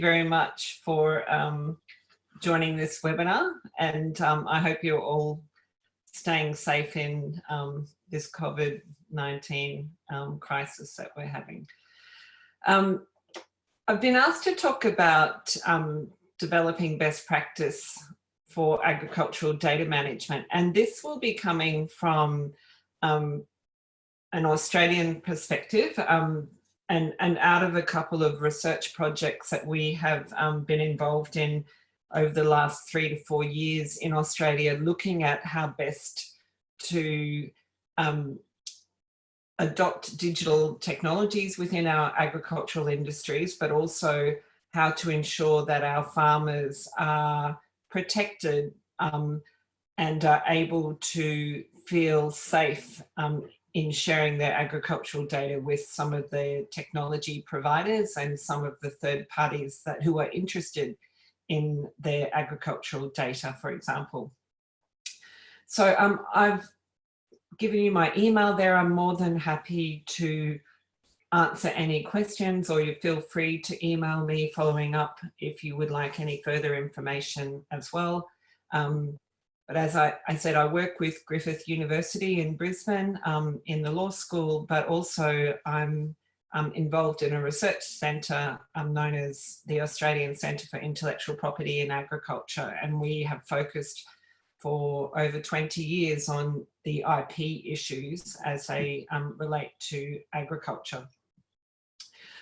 very much for joining this webinar, and I hope you're all staying safe in this COVID-19 crisis that we're having. I've been asked to talk about developing best practice for agricultural data management, and this will be coming from an Australian perspective and out of a couple of research projects that we have been involved in over the last 3 to 4 years in Australia, looking at how best to adopt digital technologies within our agricultural industries, but also how to ensure that our farmers are protected and are able to feel safe in sharing their agricultural data with some of the technology providers and some of the third parties who are interested in their agricultural data, for example. So I've given you my email there. I'm more than happy to answer any questions, or you feel free to email me following up if you would like any further information as well. But as I said, I work with Griffith University in Brisbane in the law school, but also I'm involved in a research centre known as the Australian Centre for Intellectual Property in Agriculture, and we have focused for over 20 years on the IP issues as they relate to agriculture.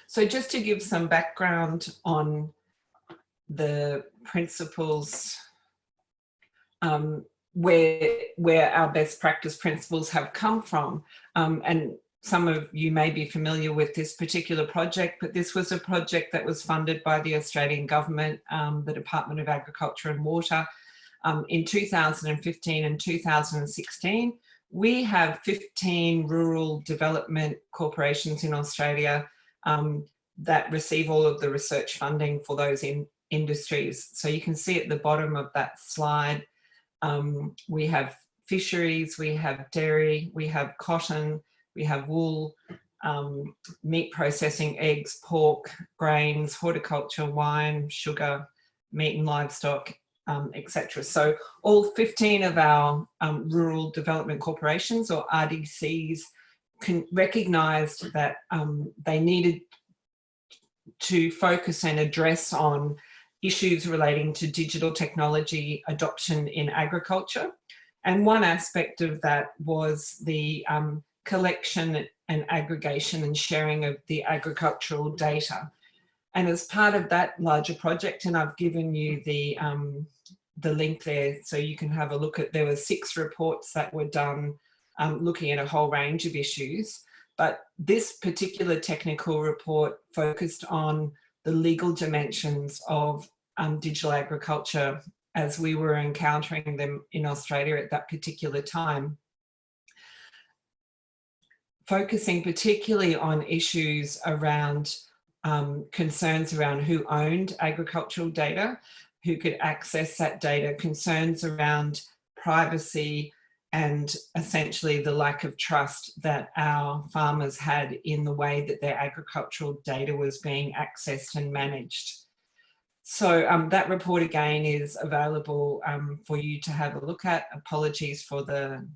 So just to give some background on the principles where our best practice principles have come from, and some of you may be familiar with this particular project, but this was a project that was funded by the Australian government, the Department of Agriculture and Water, in 2015 and 2016. We have 15 rural development corporations in Australia that receive all of the research funding for those industries. So you can see at the bottom of that slide, we have fisheries, we have dairy, we have cotton, we have wool, meat processing, eggs, pork, grains, horticulture, wine, sugar, meat and livestock, etc. So all 15 of our rural development corporations, or RDCs, recognised that they needed to focus and address on issues relating to digital technology adoption in agriculture. And one aspect of that was the collection and aggregation and sharing of the agricultural data. And as part of that larger project, and I've given you the link there so you can have a look at, there were 6 reports that were done looking at a whole range of issues. But this particular technical report focused on the legal dimensions of digital agriculture as we were encountering them in Australia at that particular time, focusing particularly on issues around concerns around who owned agricultural data, who could access that data, concerns around privacy, and essentially the lack of trust that our farmers had in the way that their agricultural data was being accessed and managed. So that report again is available for you to have a look at. Apologies for the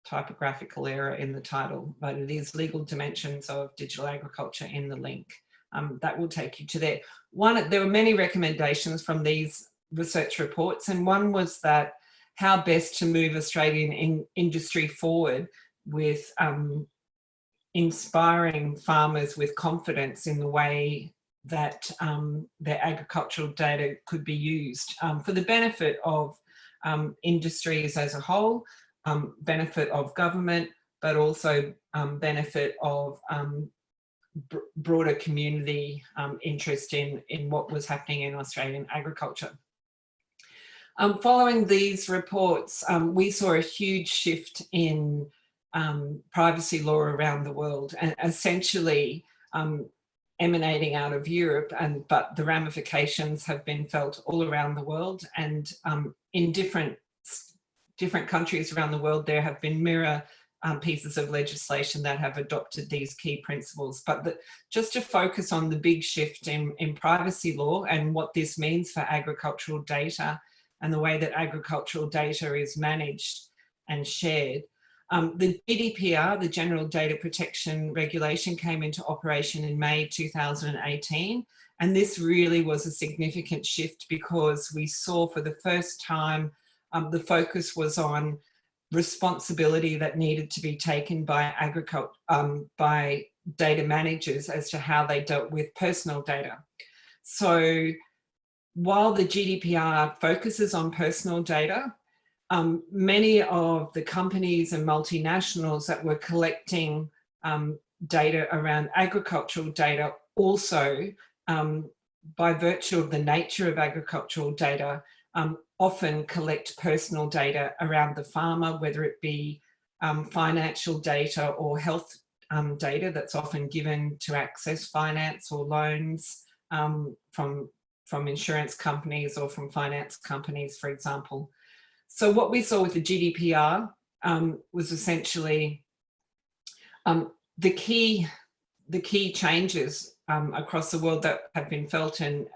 typographical error in the title, but it is Legal Dimensions of Digital Agriculture in the link. That will take you to there. There were many recommendations from these research reports, and one was that how best to move Australian industry forward with inspiring farmers with confidence in the way that their agricultural data could be used for the benefit of industries as a whole, benefit of government, but also benefit of broader community interest in what was happening in Australian agriculture. Following these reports, we saw a huge shift in privacy law around the world, and essentially emanating out of Europe, but the ramifications have been felt all around the world, and in different countries around the world there have been mirror pieces of legislation that have adopted these key principles. But just to focus on the big shift in privacy law and what this means for agricultural data and the way that agricultural data is managed and shared. The GDPR, the General Data Protection Regulation, came into operation in May 2018. And this really was a significant shift because we saw for the first time the focus was on responsibility that needed to be taken by by data managers as to how they dealt with personal data. So while the GDPR focuses on personal data, many of the companies and multinationals that were collecting data around agricultural data also, by virtue of the nature of agricultural data, often collect personal data around the farmer, whether it be financial data or health data that's often given to access finance or loans from insurance companies or from finance companies, for example. So what we saw with the GDPR was essentially the key changes across the world that have been felt, and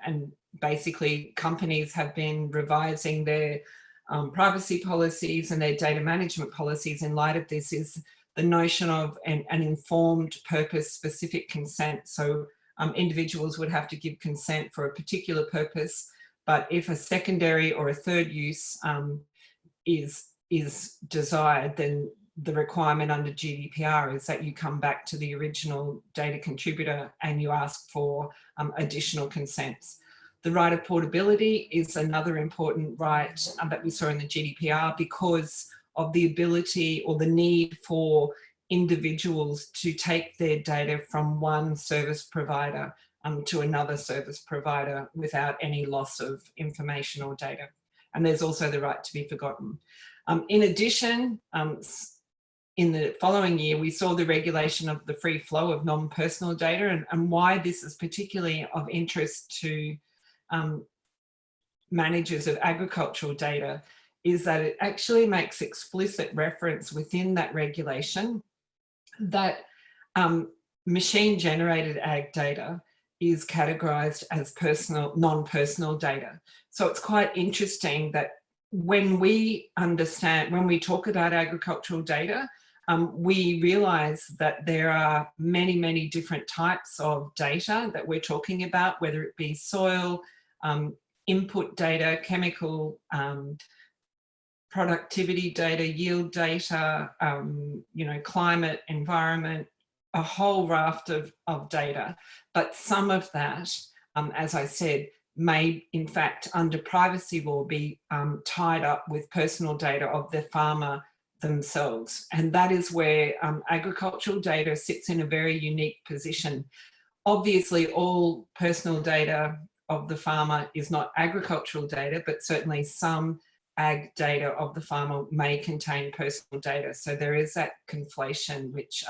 basically companies have been revising their privacy policies and their data management policies in light of this, is the notion of an informed purpose-specific consent. So individuals would have to give consent for a particular purpose, but if a secondary or a third use is desired, then the requirement under GDPR is that you come back to the original data contributor and you ask for additional consents. The right of portability is another important right that we saw in the GDPR because of the ability or the need for individuals to take their data from one service provider to another service provider without any loss of information or data. And there's also the right to be forgotten. In addition, in the following year, we saw the regulation of the free flow of non-personal data, and why this is particularly of interest to managers of agricultural data is that it actually makes explicit reference within that regulation that machine-generated ag data is categorized as non-personal data. So it's quite interesting that when we talk about agricultural data, we realize that there are many, many different types of data that we're talking about, whether it be soil, input data, chemical, productivity data, yield data, climate, environment, a whole raft of data. But some of that, as I said, may in fact under privacy law be tied up with personal data of the farmer themselves. And that is where agricultural data sits in a very unique position. Obviously, all personal data of the farmer is not agricultural data, but certainly some ag data of the farmer may contain personal data. So there is that conflation, which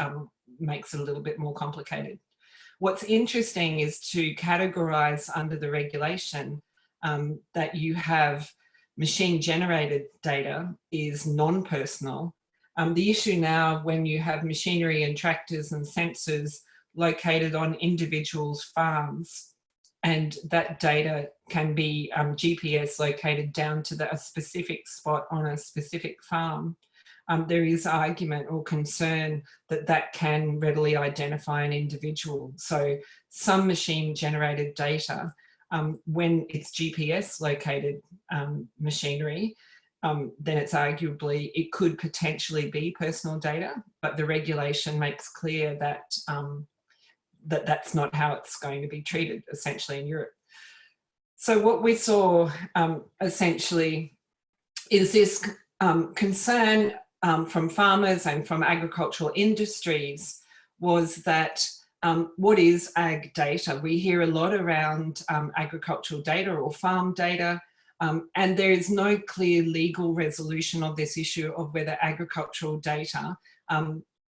makes it a little bit more complicated. What's interesting is to categorize under the regulation that you have machine-generated data is non-personal. The issue now, when you have machinery and tractors and sensors located on individuals' farms, and that data can be GPS located down to a specific spot on a specific farm, there is argument or concern that that can readily identify an individual. So some machine-generated data, when it's GPS located machinery, then it's arguably, it could potentially be personal data, but the regulation makes clear that that's not how it's going to be treated essentially in Europe. So what we saw essentially is this concern from farmers and from agricultural industries was that what is ag data? We hear a lot around agricultural data or farm data, and there is no clear legal resolution of this issue of whether agricultural data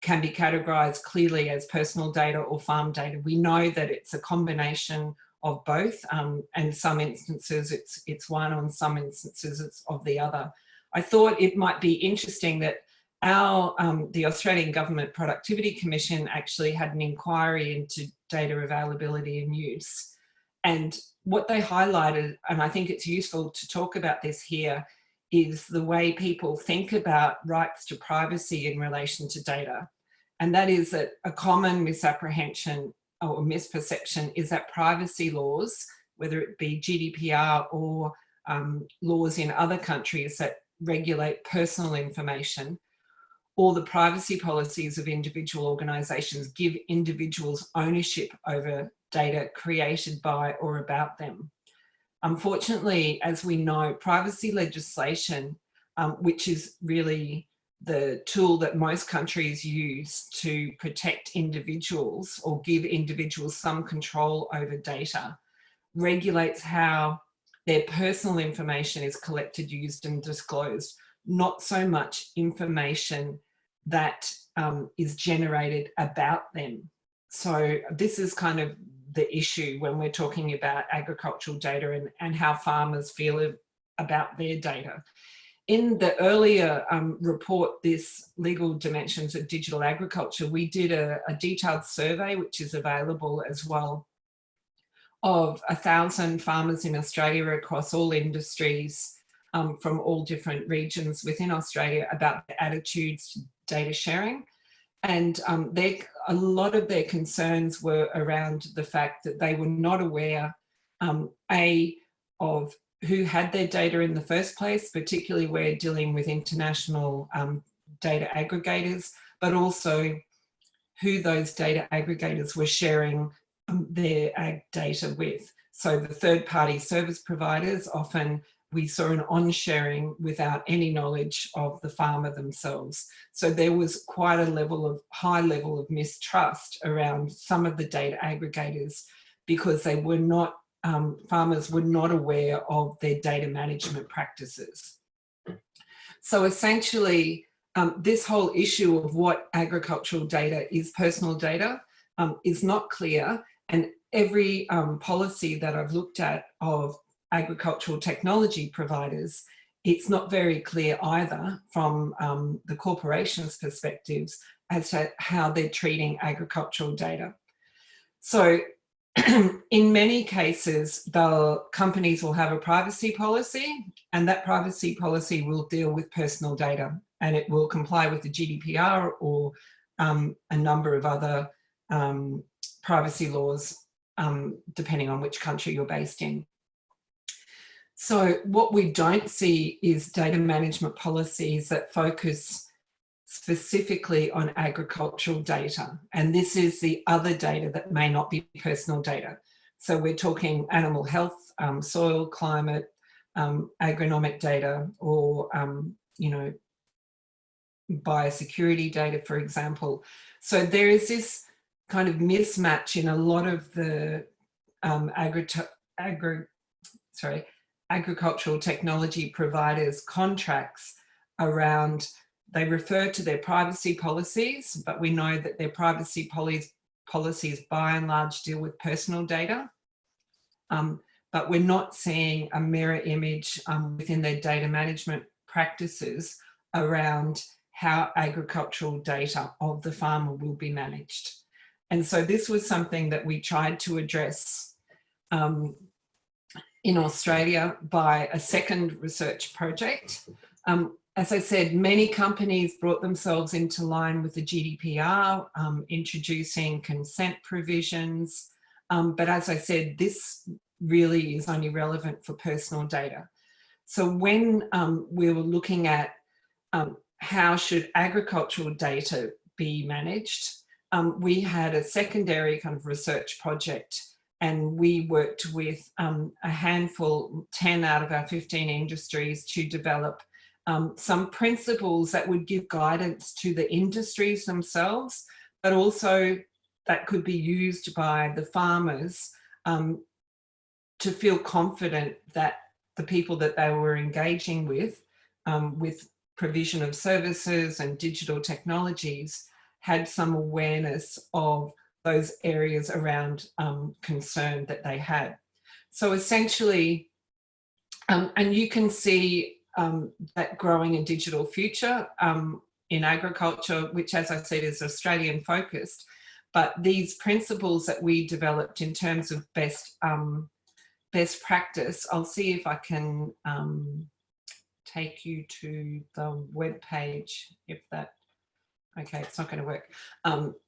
can be categorized clearly as personal data or farm data. We know that it's a combination of both, and some instances it's one, on some instances it's of the other. I thought it might be interesting that The Australian Government Productivity Commission actually had an inquiry into data availability and use. And what they highlighted, and I think it's useful to talk about this here, is the way people think about rights to privacy in relation to data. And that is that a common misapprehension or misperception is that privacy laws, whether it be GDPR or laws in other countries that regulate personal information, or the privacy policies of individual organisations give individuals ownership over data created by or about them. Unfortunately, as we know, privacy legislation, which is really the tool that most countries use to protect individuals or give individuals some control over data, regulates how their personal information is collected, used and disclosed, not so much information that is generated about them. So this is kind of the issue when we're talking about agricultural data and how farmers feel about their data. In the earlier report, this Legal Dimensions of Digital Agriculture, we did a detailed survey, which is available as well, of 1,000 farmers in Australia across all industries from all different regions within Australia about their attitudes to data sharing. And a lot of their concerns were around the fact that they were not aware, of who had their data in the first place, particularly where dealing with international data aggregators, but also who those data aggregators were sharing their ag data with. So the third-party service providers, often we saw an on-sharing without any knowledge of the farmer themselves. So there was quite a high level of mistrust around some of the data aggregators because they were not, farmers were not aware of their data management practices. So essentially, this whole issue of what agricultural data is personal data is not clear, and every policy that I've looked at of agricultural technology providers, it's not very clear either from the corporations' perspectives as to how they're treating agricultural data. So in many cases, the companies will have a privacy policy, and that privacy policy will deal with personal data, and it will comply with the GDPR or a number of other privacy laws, depending on which country you're based in. So what we don't see is data management policies that focus specifically on agricultural data. And this is the other data that may not be personal data. So we're talking animal health, soil, climate, agronomic data, or, you know, biosecurity data, for example. So there is this kind of mismatch in a lot of the agricultural technology providers' contracts around, they refer to their privacy policies, but we know that their privacy policies by and large deal with personal data. But we're not seeing a mirror image within their data management practices around how agricultural data of the farmer will be managed. And so this was something that we tried to address in Australia by a second research project. As I said, many companies brought themselves into line with the GDPR, introducing consent provisions. But as I said, this really is only relevant for personal data. So when we were looking at how should agricultural data be managed, we had a secondary kind of research project, and we worked with a handful, 10 out of our 15 industries, to develop some principles that would give guidance to the industries themselves, but also that could be used by the farmers to feel confident that the people that they were engaging with provision of services and digital technologies had some awareness of those areas around concern that they had. So essentially, and you can see that growing a digital future in agriculture, which, as I said, is Australian focused. But these principles that we developed in terms of best practice, I'll see if I can take you to the web page, if that, okay, it's not going to work.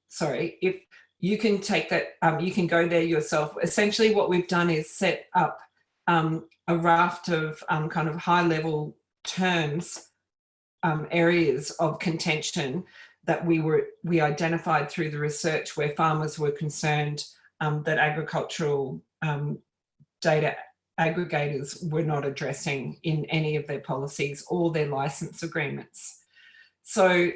Sorry, if you can take that, you can go there yourself. Essentially what we've done is set up a raft of kind of high level terms, areas of contention that we identified through the research where farmers were concerned that agricultural data aggregators were not addressing in any of their policies or their license agreements. So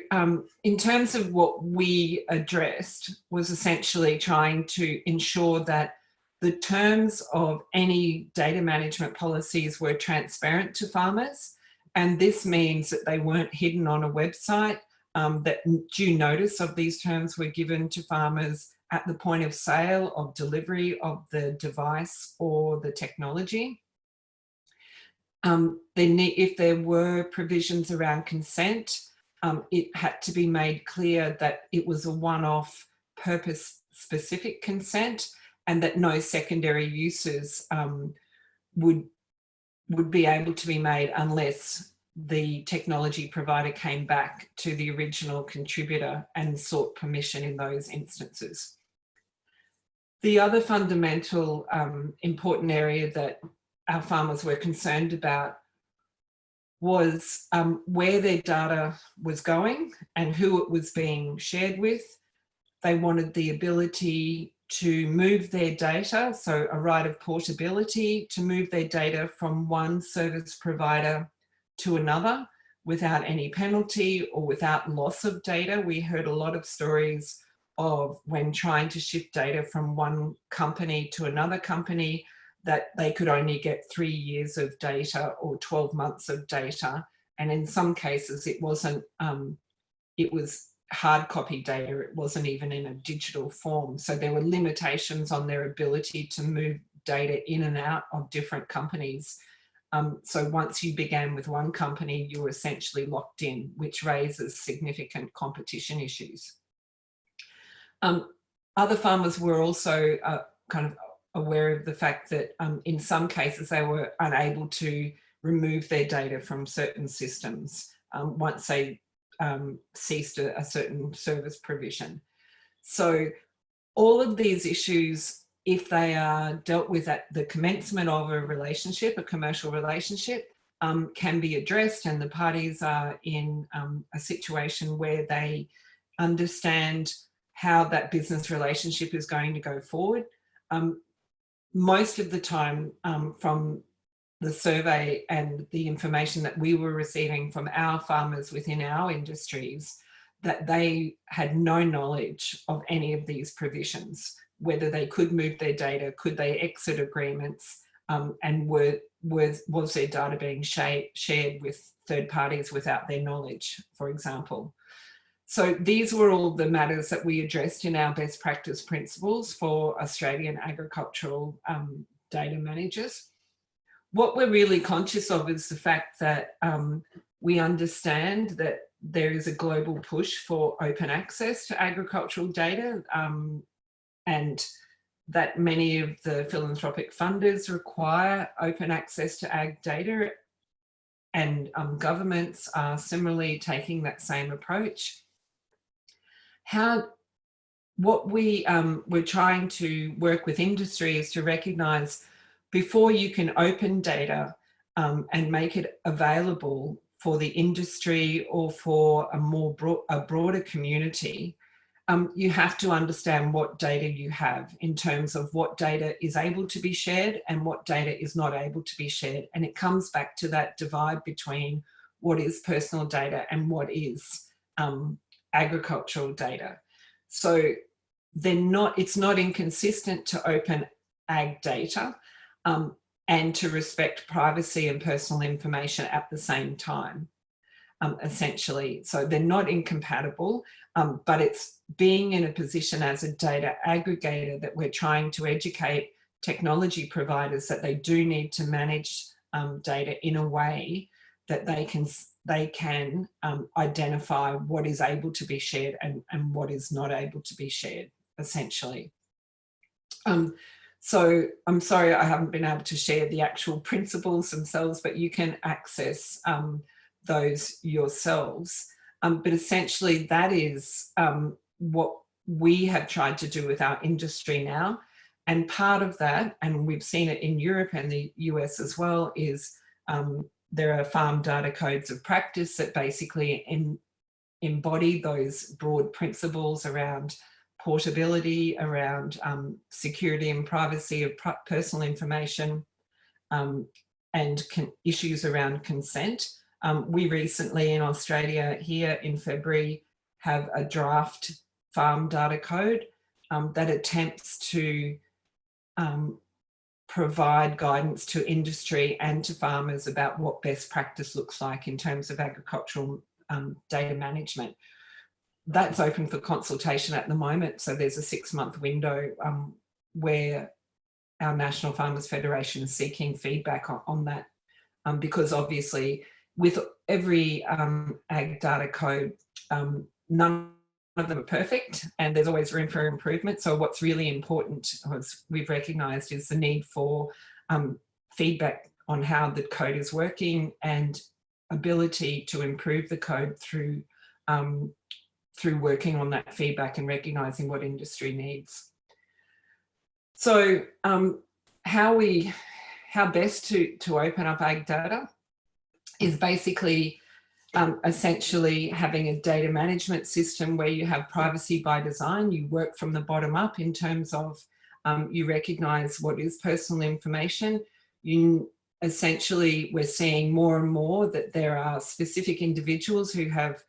in terms of what we addressed was essentially trying to ensure that the terms of any data management policies were transparent to farmers. And this means that they weren't hidden on a website, that due notice of these terms were given to farmers at the point of sale, of delivery of the device or the technology. If there were provisions around consent, it had to be made clear that it was a one-off purpose-specific consent and that no secondary uses would be able to be made unless the technology provider came back to the original contributor and sought permission in those instances. The other fundamental important area that our farmers were concerned about was where their data was going and who it was being shared with. They wanted the ability to move their data, so a right of portability, to move their data from one service provider to another without any penalty or without loss of data. We heard a lot of stories of when trying to shift data from one company to another company that they could only get 3 years of data or 12 months of data. And in some cases it wasn't, it was hard copy data, it wasn't even in a digital form. So there were limitations on their ability to move data in and out of different companies. So once you began with one company, you were essentially locked in, which raises significant competition issues. Other farmers were also kind of aware of the fact that in some cases they were unable to remove their data from certain systems once they ceased a certain service provision. So all of these issues, if they are dealt with at the commencement of a relationship, a commercial relationship, can be addressed, and the parties are in a situation where they understand how that business relationship is going to go forward. Most of the time, from the survey and the information that we were receiving from our farmers within our industries, that they had no knowledge of any of these provisions, whether they could move their data, could they exit agreements, and was their data being shared with third parties without their knowledge, for example. So these were all the matters that we addressed in our best practice principles for Australian agricultural data managers. What we're really conscious of is the fact that we understand that there is a global push for open access to agricultural data, and that many of the philanthropic funders require open access to ag data, and governments are similarly taking that same approach. What we're trying to work with industry is to recognise, before you can open data and make it available for the industry or for a broader community, you have to understand what data you have in terms of what data is able to be shared and what data is not able to be shared. And it comes back to that divide between what is personal data and what is agricultural data. So it's not inconsistent to open ag data and to respect privacy and personal information at the same time, essentially. So they're not incompatible, but it's being in a position as a data aggregator that we're trying to educate technology providers that they do need to manage data in a way that they can identify what is able to be shared and what is not able to be shared, essentially. So I'm sorry I haven't been able to share the actual principles themselves, but you can access those yourselves. But essentially that is what we have tried to do with our industry now. And part of that, and we've seen it in Europe and the US as well, is there are farm data codes of practice that basically embody those broad principles around portability, around security and privacy of personal information, and issues around consent. We recently in Australia here in February have a draft farm data code that attempts to provide guidance to industry and to farmers about what best practice looks like in terms of agricultural data management. That's open for consultation at the moment. So there's a 6-month window where our National Farmers Federation is seeking feedback on that, because obviously with every ag data code, none of them are perfect and there's always room for improvement. So what's really important, as we've recognised, is the need for feedback on how the code is working and ability to improve the code through working on that feedback and recognising what industry needs. So how best to open up ag data is basically essentially having a data management system where you have privacy by design. You work from the bottom up in terms of you recognise what is personal information. You essentially, we're seeing more and more that there are specific individuals who have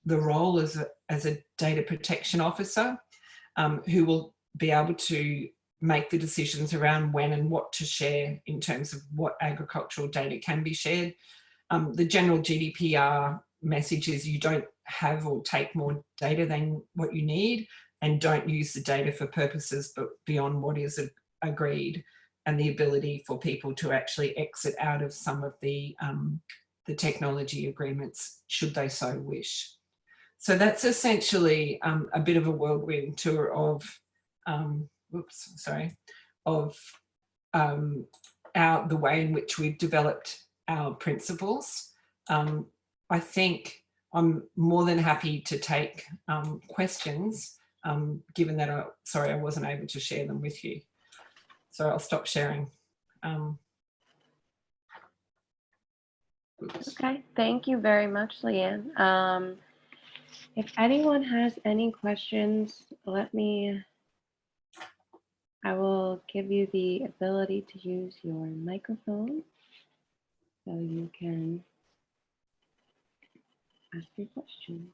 the role as a data protection officer who will be able to make the decisions around when and what to share in terms of what agricultural data can be shared. The general GDPR message is you don't have or take more data than what you need, and don't use the data for purposes but beyond what is agreed, and the ability for people to actually exit out of some of the technology agreements should they so wish. So that's essentially a bit of a whirlwind tour of, the way in which we've developed our principles. I think I'm more than happy to take questions, given that I wasn't able to share them with you. So I'll stop sharing. Okay, thank you very much, Leanne. If anyone has any questions, I will give you the ability to use your microphone so you can ask your question.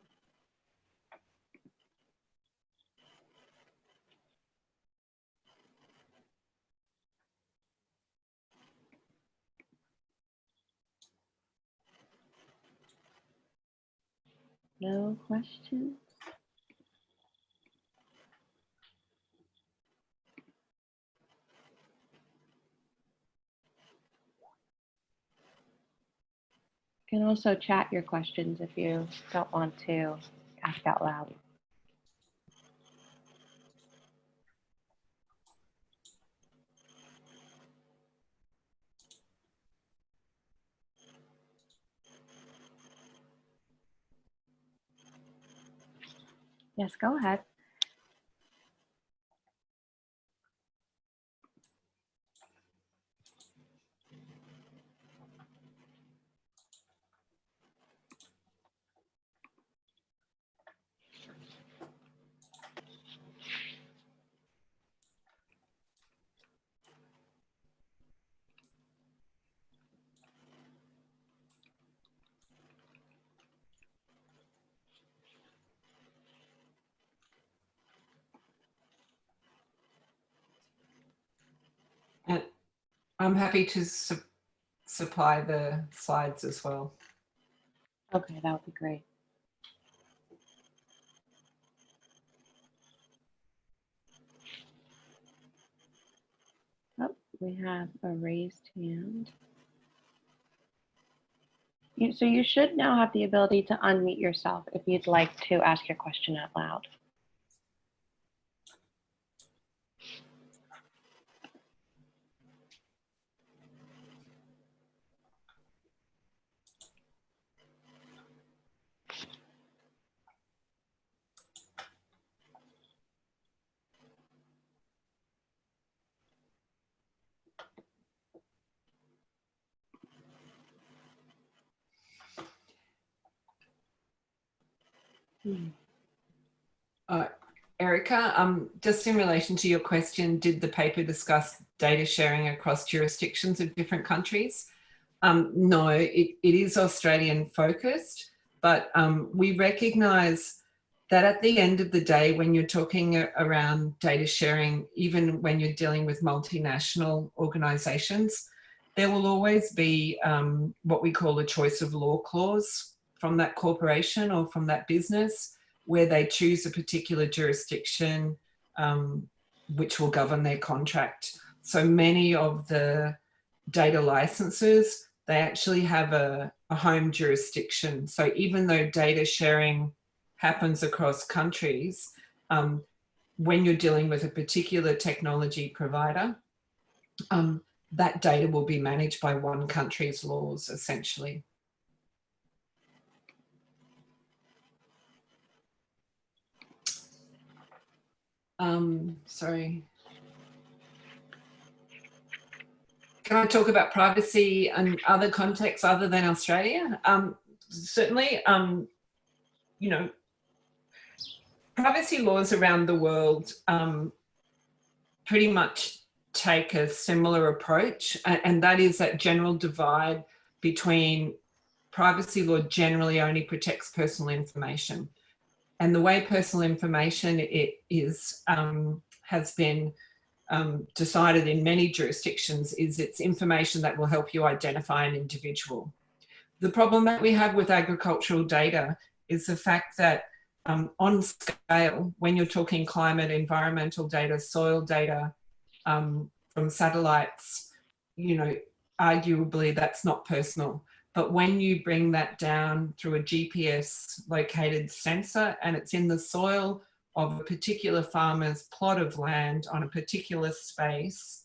No questions? You can also chat your questions if you don't want to ask out loud. Yes, go ahead. And I'm happy to supply the slides as well. Okay, that would be great. Oh, we have a raised hand. So you should now have the ability to unmute yourself if you'd like to ask your question out loud. Erica, just in relation to your question, did the paper discuss data sharing across jurisdictions of different countries? No, it is Australian focused, but we recognise that at the end of the day, when you're talking around data sharing, even when you're dealing with multinational organisations, there will always be what we call a choice of law clause from that corporation or from that business, where they choose a particular jurisdiction which will govern their contract. So many of the data licenses, they actually have a home jurisdiction. So even though data sharing happens across countries, when you're dealing with a particular technology provider, that data will be managed by one country's laws, essentially. Sorry. Can I talk about privacy and other contexts other than Australia? Certainly, you know, privacy laws around the world pretty much take a similar approach, and that is that general divide between privacy law generally only protects personal information. And the way personal information has been decided in many jurisdictions is it's information that will help you identify an individual. The problem that we have with agricultural data is the fact that on scale, when you're talking climate, environmental data, soil data from satellites, you know, arguably that's not personal. But when you bring that down through a GPS located sensor and it's in the soil of a particular farmer's plot of land on a particular space,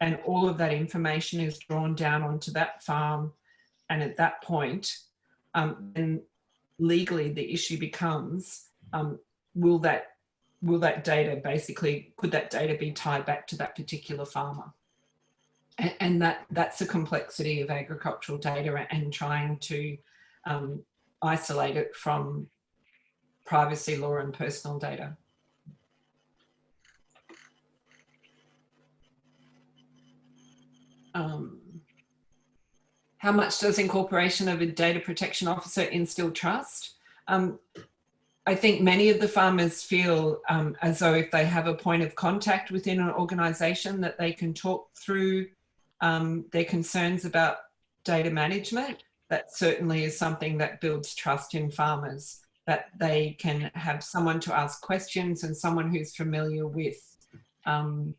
and all of that information is drawn down onto that farm, and at that point, then legally the issue becomes, will that data basically, could that data be tied back to that particular farmer? And that's the complexity of agricultural data and trying to isolate it from privacy law and personal data. How much does incorporation of a data protection officer instill trust? I think many of the farmers feel as though if they have a point of contact within an organisation that they can talk through their concerns about data management, that certainly is something that builds trust in farmers, that they can have someone to ask questions and someone who's familiar with the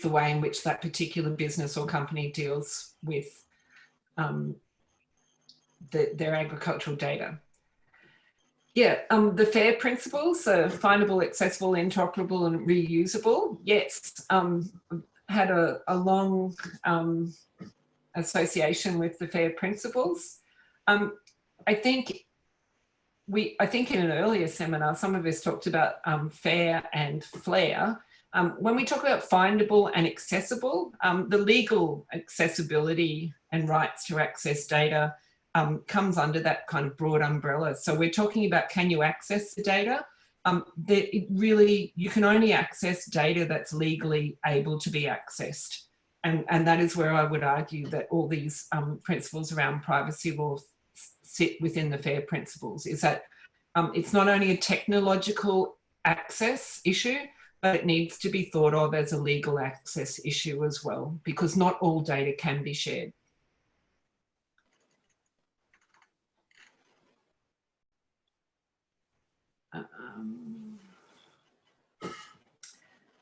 way in which that particular business or company deals with their agricultural data. Yeah, the FAIR principles, findable, accessible, interoperable and reusable. Yes, had a long association with the FAIR principles. I think in an earlier seminar, some of us talked about FAIR and FLAIR. When we talk about findable and accessible, the legal accessibility and rights to access data comes under that kind of broad umbrella. So we're talking about, can you access the data? You can only access data that's legally able to be accessed. And that is where I would argue that all these principles around privacy law sit within the FAIR principles, is that it's not only a technological access issue, but it needs to be thought of as a legal access issue as well, because not all data can be shared.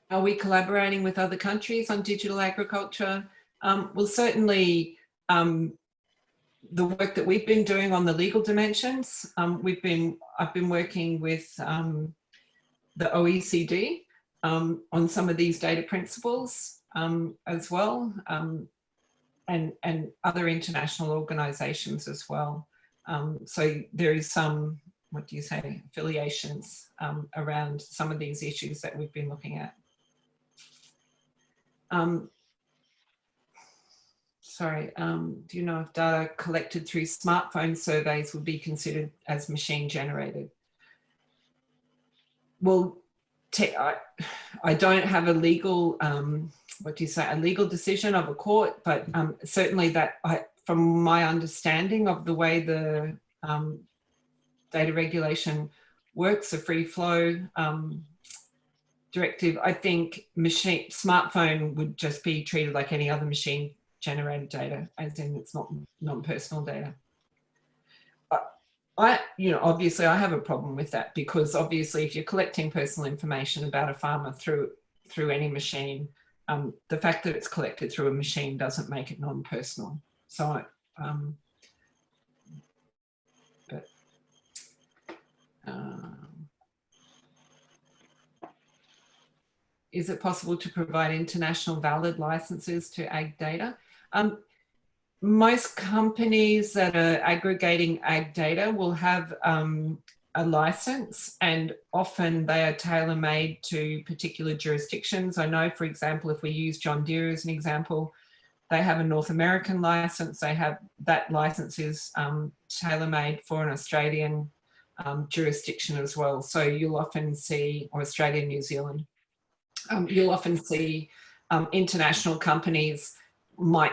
Are we collaborating with other countries on digital agriculture? Well, certainly, the work that we've been doing on the legal dimensions, I've been working with the OECD on some of these data principles as well, and other international organisations as well. So there is some, what do you say, affiliations around some of these issues that we've been looking at. Sorry, do you know if data collected through smartphone surveys would be considered as machine generated? Well, I don't have a legal, what do you say, a legal decision of a court, but certainly that, from my understanding of the way the data regulation works, the free flow directive, I think smartphone would just be treated like any other machine generated data, as in it's not non-personal data. Obviously I have a problem with that, because obviously if you're collecting personal information about a farmer through any machine, the fact that it's collected through a machine doesn't make it non-personal. So, is it possible to provide international valid licenses to ag data? Most companies that are aggregating ag data will have a license, and often they are tailor-made to particular jurisdictions. I know, for example, if we use John Deere as an example, they have a North American license. They have, that license is tailor-made for an Australian jurisdiction as well. So you'll often see, or Australia, New Zealand, you'll often see international companies might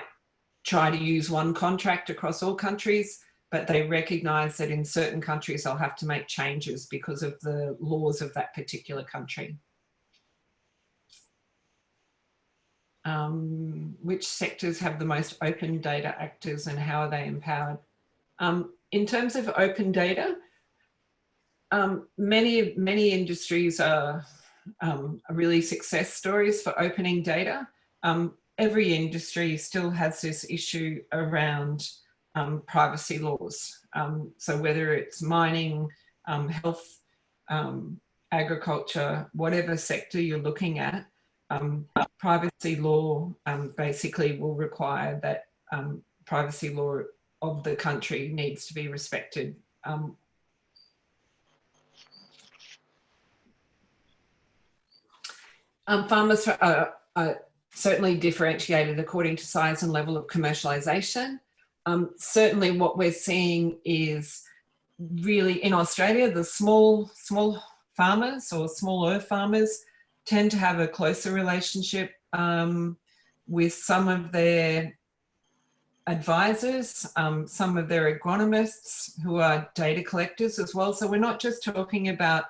try to use one contract across all countries, but they recognise that in certain countries they'll have to make changes because of the laws of that particular country. Which sectors have the most open data actors and how are they empowered? In terms of open data, many industries are really success stories for opening data. Every industry still has this issue around privacy laws. So whether it's mining, health, agriculture, whatever sector you're looking at, privacy law basically will require that privacy law of the country needs to be respected. Farmers are certainly differentiated according to size and level of commercialisation. Certainly what we're seeing is really in Australia, the small farmers or smaller farmers tend to have a closer relationship with some of their advisors, some of their agronomists who are data collectors as well. So we're not just talking about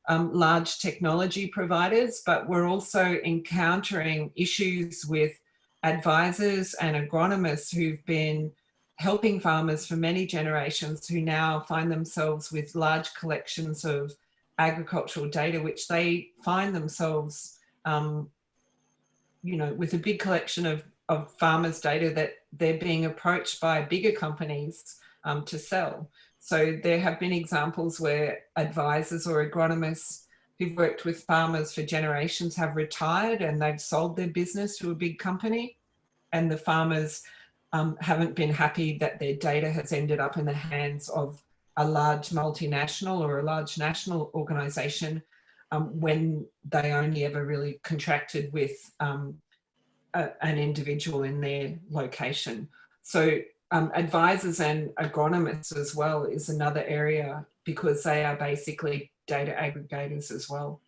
large technology providers, but we're also encountering issues with advisors and agronomists who've been helping farmers for many generations, who now find themselves with large collections of agricultural data, which they find themselves, with a big collection of farmers' data that they're being approached by bigger companies to sell. So there have been examples where advisors or agronomists who've worked with farmers for generations have retired and they've sold their business to a big company, and the farmers haven't been happy that their data has ended up in the hands of a large multinational or a large national organisation when they only ever really contracted with an individual in their location. So advisors and agronomists as well is another area, because they are basically data aggregators as well.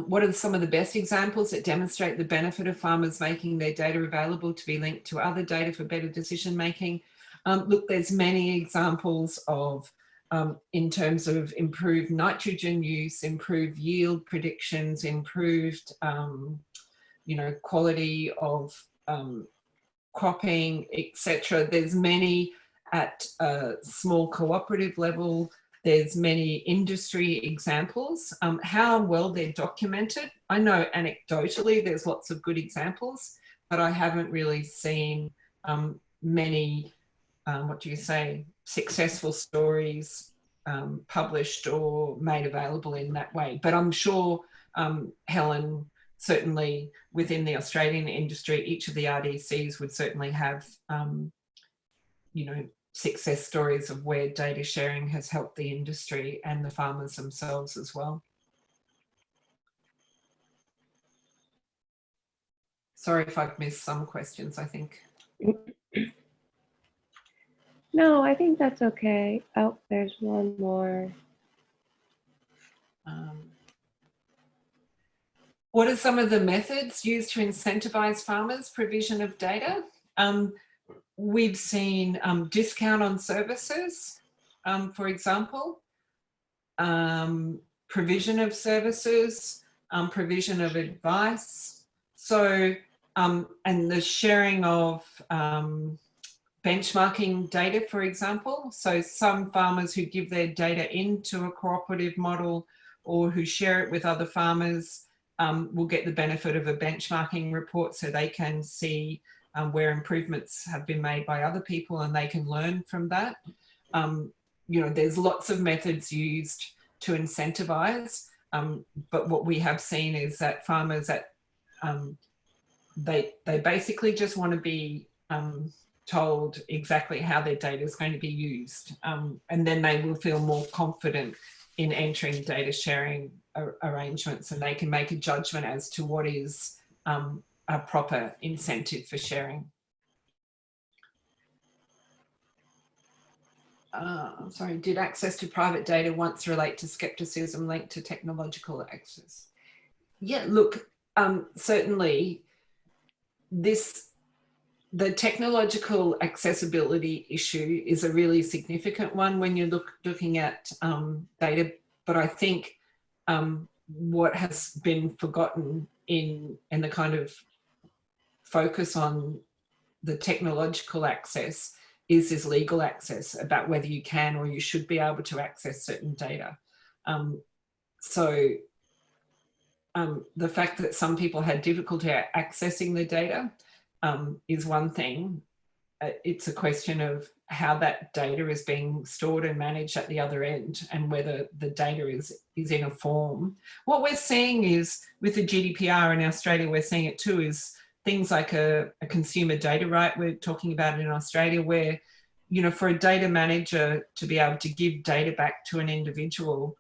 What are some of the best examples that demonstrate the benefit of farmers making their data available to be linked to other data for better decision making? Look, there's many examples of in terms of improved nitrogen use, improved yield predictions, improved quality of cropping, etc. There's many at a small cooperative level, There's many industry examples. How well they're documented, I know anecdotally there's lots of good examples, but I haven't really seen many, what do you say, successful stories published or made available in that way. But I'm sure, Helen, certainly within the Australian industry, each of the RDCs would certainly have, you know, success stories of where data sharing has helped the industry and the farmers themselves as well. Sorry if I've missed some questions, I think. No, I think that's okay. Oh, there's one more. What are some of the methods used to incentivize farmers' provision of data? We've seen discount on services, for example, provision of services, provision of advice. So, and the sharing of benchmarking data, for example. So some farmers who give their data into a cooperative model or who share it with other farmers will get the benefit of a benchmarking report, so they can see where improvements have been made by other people and they can learn from that. You know, there's lots of methods used to incentivize, but what we have seen is that farmers that they basically just want to be told exactly how their data is going to be used, and then they will feel more confident in entering data sharing arrangements, and they can make a judgment as to what is a proper incentive for sharing. Sorry, did access to private data once relate to skepticism linked to technological access? Yeah, look, certainly the technological accessibility issue is a really significant one when you're looking at data, but I think what has been forgotten in the kind of focus on the technological access is this legal access about whether you can or you should be able to access certain data. The fact that some people had difficulty accessing the data is one thing. It's a question of how that data is being stored and managed at the other end, and whether the data is in a form. What we're seeing is, with the GDPR in Australia, we're seeing it too, is things like a consumer data right. We're talking about it in Australia, where, you know, for a data manager to be able to give data back to an individual,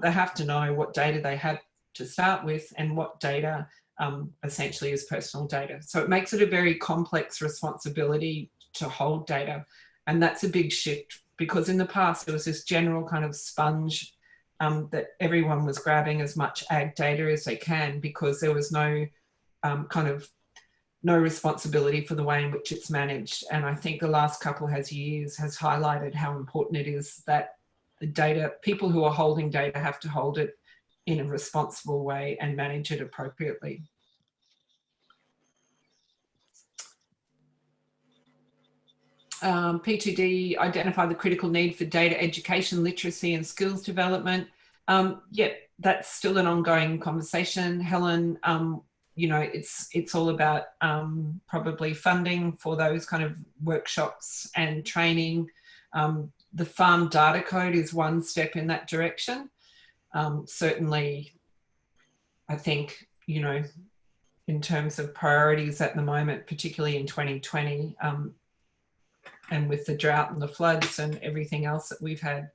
they have to know what data they have to start with and what data essentially is personal data. So it makes it a very complex responsibility to hold data. And that's a big shift, because in the past there was this general kind of sponge that everyone was grabbing as much ag data as they can, because there was no no responsibility for the way in which it's managed. And I think the last couple of years has highlighted how important it is that the data, people who are holding data have to hold it in a responsible way and manage it appropriately. P2D, identify the critical need for data education, literacy and skills development. Yeah, that's still an ongoing conversation, Helen. You know, it's all about probably funding for those kind of workshops and training. The farm data code is one step in that direction. Certainly, I think, you know, in terms of priorities at the moment, particularly in 2020, and with the drought and the floods and everything else that we've had,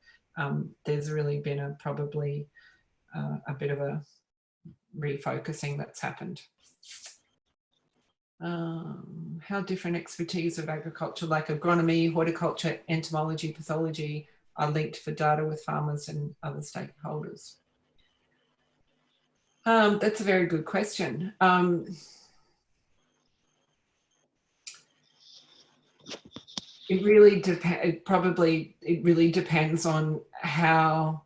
there's really been probably a bit of a refocusing that's happened. How different expertise of agriculture, like agronomy, horticulture, entomology, pathology, are linked for data with farmers and other stakeholders? That's a very good question. It really depends. It really depends on how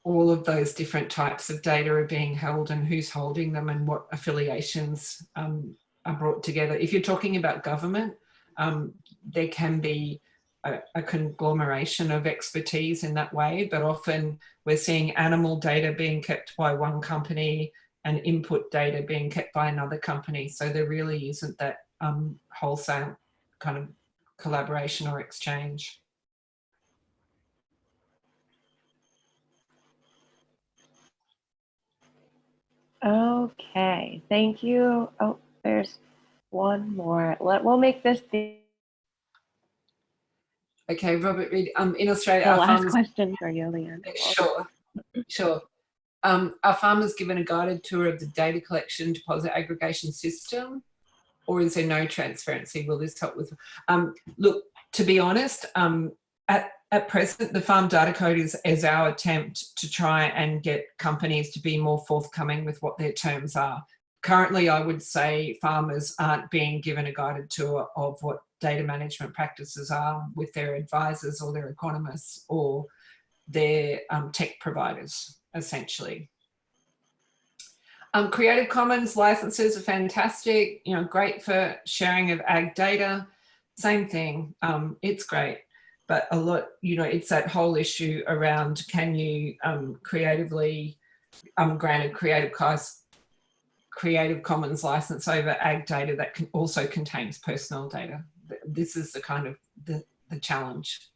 all of those different types of data are being held and who's holding them and what affiliations are brought together. If you're talking about government, there can be a conglomeration of expertise in that way, but often we're seeing animal data being kept by one company and input data being kept by another company. So there really isn't that wholesale kind of collaboration or exchange. Okay, thank you. Oh, there's one more. We'll make this the Okay, Robert Reed, in Australia, our last farmers... question for you, Leanne. Sure, sure. Are farmers given a guided tour of the data collection deposit aggregation system, or is there no transparency? Will this help with... look, to be honest, at present, the Farm Data Code is our attempt to try and get companies to be more forthcoming with what their terms are. Currently, I would say farmers aren't being given a guided tour of what data management practices are with their advisors or their economists or their tech providers, essentially. Creative Commons licenses are fantastic, you know, great for sharing of ag data. Same thing, it's great. But a lot, you know, it's that whole issue around, can you creatively grant a Creative Commons license over ag data that also contains personal data? This is the kind of the challenge.